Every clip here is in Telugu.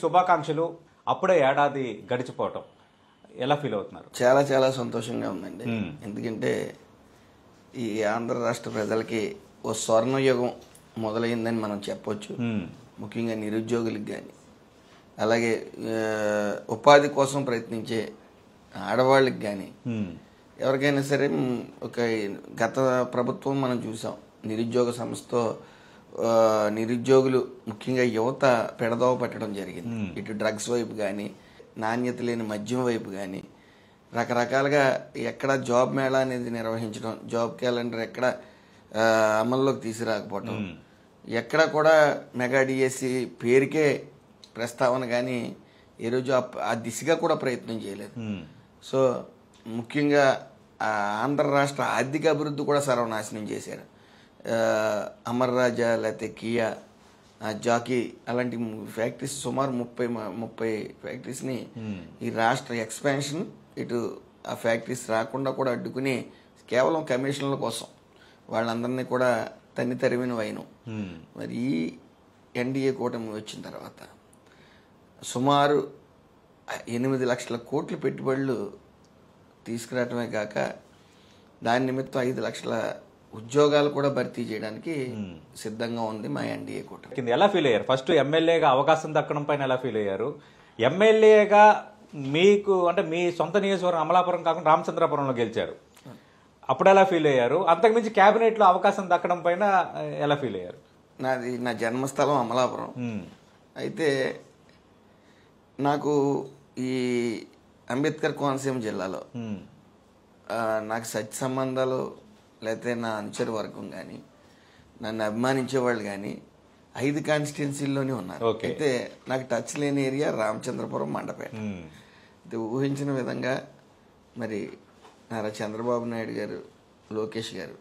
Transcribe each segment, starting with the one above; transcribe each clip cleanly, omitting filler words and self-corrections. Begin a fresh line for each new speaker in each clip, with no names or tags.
శుభాకాంక్షలు. అప్పుడే ఏడాది గడిచిపోవటం ఎలా ఫీల్ అవుతున్నారు?
చాలా చాలా సంతోషంగా ఉందండి. ఎందుకంటే ఈ ఆంధ్ర రాష్ట్ర ప్రజలకి ఓ స్వర్ణయుగం మొదలైందని మనం చెప్పొచ్చు. ముఖ్యంగా నిరుద్యోగులకు కానీ, అలాగే ఉపాధి కోసం ప్రయత్నించే ఆడవాళ్ళకి కానీ, ఎవరికైనా సరే ఒక గత ప్రభుత్వం మనం చూసాం. నిరుద్యోగ సంస్థతో నిరుద్యోగులు ముఖ్యంగా యువత పెడదోవ పెట్టడం జరిగింది. ఇటు డ్రగ్స్ వైపు కానీ, నాణ్యత లేని మద్యం వైపు కానీ, రకరకాలుగా ఎక్కడ జాబ్ మేళా అనేది నిర్వహించడం, జాబ్ క్యాలెండర్ ఎక్కడ అమల్లోకి తీసుకురాకపోవటం, ఎక్కడ కూడా మెగా డిఎస్సి పేరుకే ప్రస్తావన కానీ ఈ రోజు ఆ దిశగా కూడా ప్రయత్నం చేయలేదు. సో ముఖ్యంగా ఆంధ్ర రాష్ట్ర ఆర్థిక అభివృద్ధి కూడా సర్వనాశనం చేశారు. అమర్ రాజా, లేకపోతే కియా, జాకీ అలాంటి ఫ్యాక్టరీస్ సుమారు 30 ఫ్యాక్టరీస్ని ఈ రాష్ట్ర ఎక్స్పాన్షన్ ఇటు ఆ ఫ్యాక్టరీస్ రాకుండా కూడా అడ్డుకుని కేవలం కమిషన్ల కోసం వాళ్ళందరినీ కూడా తరిమిన వైనం. మరి ఈ ఎన్డీఏ కూటమి వచ్చిన తర్వాత సుమారు 8 లక్షల కోట్ల పెట్టుబడులు తీసుకురావటమే కాక దాని నిమిత్తం 5 లక్షల ఉద్యోగాలు కూడా భర్తీ చేయడానికి సిద్ధంగా ఉంది మా ఎన్డీఏ కూటమి.
ఎలా ఫీల్ అయ్యారు? ఫస్ట్ ఎమ్మెల్యేగా అవకాశం దక్కడం పైన ఎలా ఫీల్ అయ్యారు? ఎమ్మెల్యేగా మీకు అంటే మీ సొంత నియోజకవర్గం అమలాపురం కాకుండా రామచంద్రపురంలో గెలిచారు, అప్పుడు ఎలా ఫీల్ అయ్యారు? అంతకుమించి క్యాబినెట్ లో అవకాశం దక్కడం పైన ఎలా ఫీల్ అయ్యారు?
నా జన్మస్థలం అమలాపురం. అయితే నాకు ఈ అంబేద్కర్ కోనసీమ జిల్లాలో నాకు సత్య సంబంధాలు లేకపోతే నా అనుచర వర్గం కానీ, నన్ను అభిమానించే వాళ్ళు కానీ 5 కాన్స్టిట్యున్సీల్లోనే ఉన్నారు. అయితే నాకు టచ్ లేని ఏరియా రామచంద్రపురం, మండపేట. అయితే ఊహించిన విధంగా మరి నారా చంద్రబాబు నాయుడు గారు, లోకేష్ గారు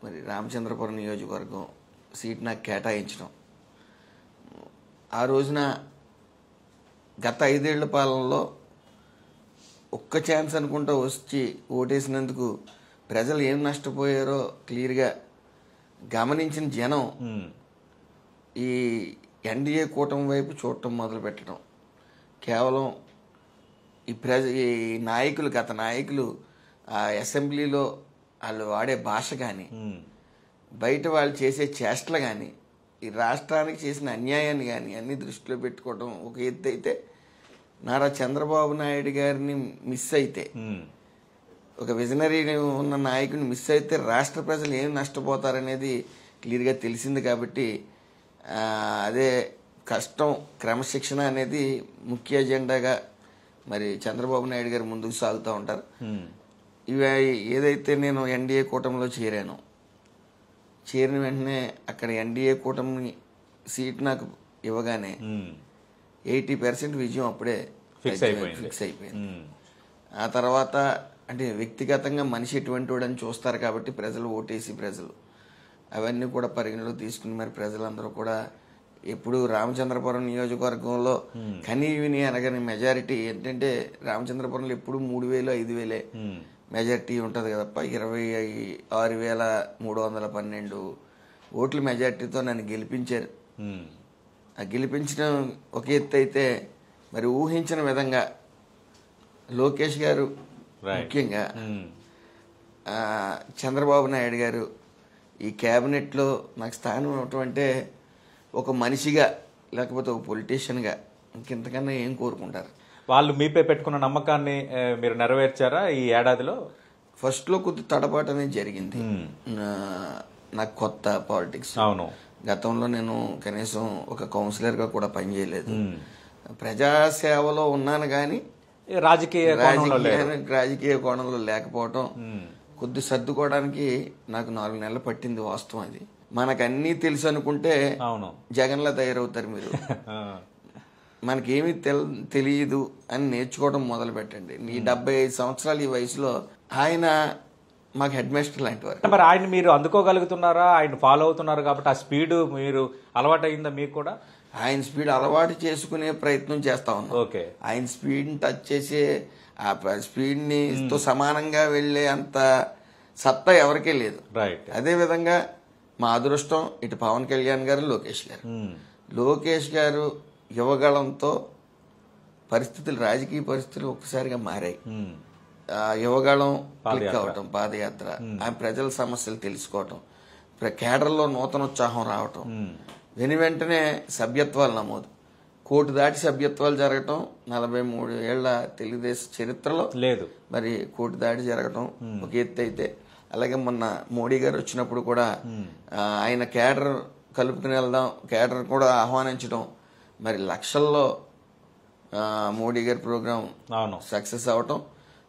మరి రామచంద్రపురం నియోజకవర్గం సీట్ నాకు కేటాయించడం, ఆ రోజున గత 5 ఏళ్ల పాలనలో ఒక్క ఛాన్స్ అనుకుంటూ వచ్చి ఓటేసినందుకు ప్రజలు ఏం నష్టపోయారో క్లియర్గా గమనించిన జనం ఈ ఎన్డీఏ కూటమి వైపు చూడటం మొదలు పెట్టడం, కేవలం ఈ నాయకులు, గత నాయకులు ఆ అసెంబ్లీలో వాళ్ళు వాడే భాష కానీ, బయట వాళ్ళు చేసే చేష్టలు కానీ, ఈ రాష్ట్రానికి చేసిన అన్యాయాన్ని కానీ అన్ని దృష్టిలో పెట్టుకోవడం ఒక ఎత్తు అయితే, నారా చంద్రబాబు నాయుడు గారిని మిస్ అయితే, ఒక విజనరీ ఉన్న నాయకుడిని మిస్ అయితే రాష్ట్ర ప్రజలు ఏం నష్టపోతారనేది క్లియర్గా తెలిసింది. కాబట్టి అదే కష్టం, క్రమశిక్షణ అనేది ముఖ్య ఎజెండాగా మరి చంద్రబాబు నాయుడు గారు ముందుకు సాగుతూ ఉంటారు. ఇవి ఏదైతే నేను ఎన్డీఏ కూటమిలో చేరిన వెంటనే అక్కడ ఎన్డీఏ కూటమి సీట్ నాకు ఇవ్వగానే 80% విజయం అప్పుడే ఫిక్స్ అయిపోయింది. ఆ తర్వాత అంటే వ్యక్తిగతంగా మనిషి ఎటువంటి వాడని చూస్తారు కాబట్టి ప్రజలు ఓటేసి అవన్నీ కూడా పరిగణలో తీసుకుని మరి ప్రజలందరూ కూడా ఎప్పుడు రామచంద్రపురం నియోజకవర్గంలో కనీవిని అనగానే మెజారిటీ ఏంటంటే రామచంద్రపురంలో ఎప్పుడు 3,000 5,000 మెజారిటీ ఉంటుంది కదప్ప 26,312 ఓట్ల మెజారిటీతో నన్ను గెలిపించారు. ఆ గెలిపించిన ఒక ఎత్తు అయితే మరి ఊహించిన విధంగా లోకేష్ గారు, ముఖ్యంగా చంద్రబాబు నాయుడు గారు ఈ క్యాబినెట్లో నాకు స్థానం ఇవ్వటం అంటే ఒక మనిషిగా లేకపోతే ఒక పొలిటీషియన్గా ఇంకెంతకన్నా ఏం కోరుకుంటారు?
వాళ్ళు మీపై పెట్టుకున్న నమ్మకాన్ని మీరు నెరవేర్చారా ఈ ఏడాదిలో?
ఫస్ట్లో కొద్ది తడబాటు అనేది జరిగింది. నాకు కొత్త పాలిటిక్స్.
అవును,
గతంలో నేను కనీసం ఒక కౌన్సిలర్గా కూడా పనిచేయలేదు. ప్రజాసేవలో ఉన్నాను కానీ రాజకీయ కోణంలో లేకపోవటం కొద్ది సర్దుకోవడానికి నాకు 4 నెలలు పట్టింది. వాస్తవం అది. మనకు అన్నీ తెలుసు అనుకుంటే జగన్లా తయారవుతారు మీరు. మనకేమీ తెలియదు అని నేర్చుకోవడం మొదలు పెట్టండి. ఈ 75 సంవత్సరాలు ఈ వయసులో ఆయన మాకు హెడ్ మాస్టర్ లాంటి వారు.
మరి ఆయన మీరు అందుకోగలుగుతున్నారా? ఆయన ఫాలో అవుతున్నారు కాబట్టి ఆ స్పీడ్ మీరు అలవాటు అయిందా మీకు కూడా?
ఆయన స్పీడ్ అలవాటు చేసుకునే ప్రయత్నం చేస్తా ఉన్నాం. ఆయన స్పీడ్ టచ్ చేసే ఆ స్పీడ్ ని సమానంగా వెళ్లే అంత సత్తా ఎవరికే లేదు. అదే విధంగా మా అదృష్టం ఇటు పవన్ కళ్యాణ్ గారు, లోకేష్ గారు యువగళంతో పరిస్థితులు, రాజకీయ పరిస్థితులు ఒక్కసారిగా మారాయి. యువగళం క్లిక్ అవటం, పాదయాత్ర, ఆ ప్రజల సమస్యలు తెలుసుకోవటం, కేడర్లో నూతనోత్సాహం రావటం, వెంటనే సభ్యత్వాలు నమోదు, కోటి దాటి సభ్యత్వాలు జరగటం 43 ఏళ్ల తెలుగుదేశం చరిత్రలో
లేదు.
మరి కోటి దాటి జరగటం ఒక ఎత్తు అయితే, అలాగే మొన్న మోడీ గారు వచ్చినప్పుడు కూడా ఆయన కేడర్ కలుపుకుని వెళ్దాం, కేడర్ కూడా ఆహ్వానించడం, మరి లక్షల్లో మోడీ గారి ప్రోగ్రాం సక్సెస్ అవటం,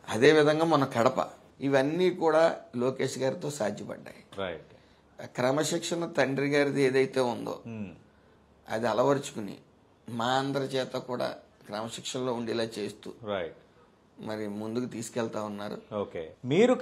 అదే విధంగా మన కడప, ఇవన్నీ కూడా లోకేష్ గారితో సాధ్యపడ్డాయి. క్రమశిక్షణ తండ్రి గారిది ఏదైతే ఉందో అది అలవరుచుకుని మా అందరి చేత కూడా క్రమశిక్షణలో ఉండేలా చేస్తూ మరి ముందుకు తీసుకెళ్తా ఉన్నారు.
మీరు